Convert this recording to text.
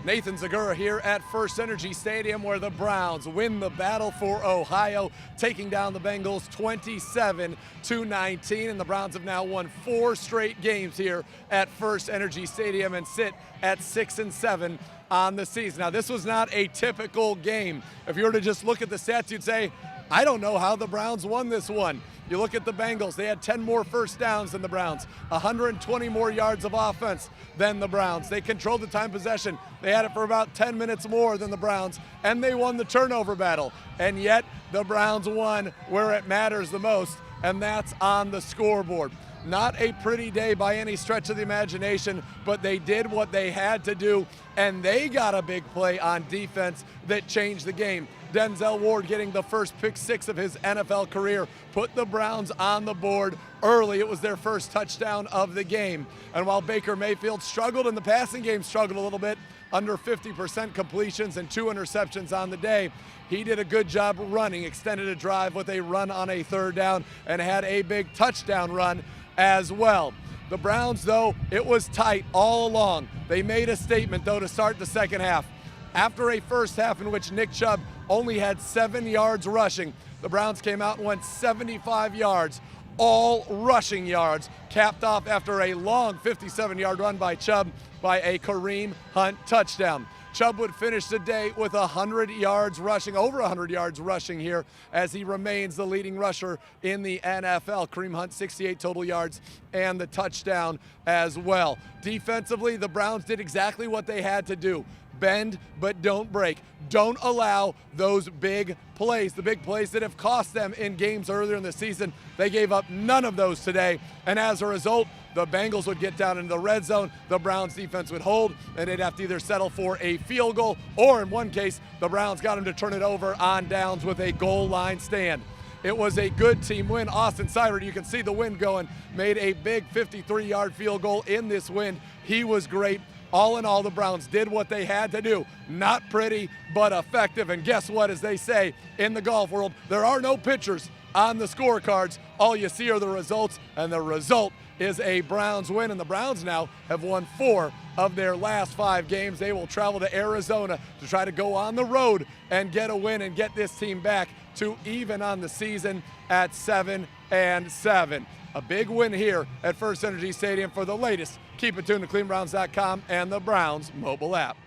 Nathan Zegura here at First Energy Stadium, where the Browns win the battle for Ohio, taking down the Bengals 27-19, and the Browns have now won 4 straight games here at First Energy Stadium and sit at 6-7 on the season. Now, this was not a typical game. If you were to just look at the stats, you'd say, I don't know how the Browns won this one. You look at the Bengals, they had 10 more first downs than the Browns, 120 more yards of offense than the Browns. They controlled the time possession. They had it for about 10 minutes more than the Browns, and they won the turnover battle. And yet, the Browns won where it matters the most, and that's on the scoreboard. Not a pretty day by any stretch of the imagination, but they did what they had to do, and they got a big play on defense that changed the game. Denzel Ward getting the first pick 6 of his NFL career put the Browns on the board early. It was their first touchdown of the game. And while Baker Mayfield struggled in the passing game, struggled a little bit, under 50% completions and 2 interceptions on the day, he did a good job running, extended a drive with a run on a 3rd down, and had a big touchdown run as well. The Browns, though, it was tight all along. They made a statement, though, to start the second half. After a first half in which Nick Chubb only had 7 yards rushing, the Browns came out and went 75 yards, all rushing yards, capped off after a long 57-yard run by Chubb by a Kareem Hunt touchdown. Chubb would finish the day with 100 yards rushing, over 100 yards rushing here, as he remains the leading rusher in the NFL. Kareem Hunt, 68 total yards, and the touchdown as well. Defensively, the Browns did exactly what they had to do. Bend, but don't break. Don't allow those big plays, the big plays that have cost them in games earlier in the season. They gave up none of those today, and as a result, the Bengals would get down into the red zone, the Browns defense would hold, and they'd have to either settle for a field goal, or in one case, the Browns got them to turn it over on downs with a goal line stand. It was a good team win. Austin Seibert, you can see the wind going, made a big 53-yard field goal in this wind. He was great. All in all, the Browns did what they had to do. Not pretty, but effective. And guess what, as they say in the golf world, there are no pitchers on the scorecards. All you see are the results, and the result is a Browns win. And the Browns now have won 4 of their last 5 games. They will travel to Arizona to try to go on the road and get a win and get this team back to even on the season at 7-7. A big win here at First Energy Stadium. For the latest, keep it tuned to ClevelandBrowns.com and the Browns mobile app.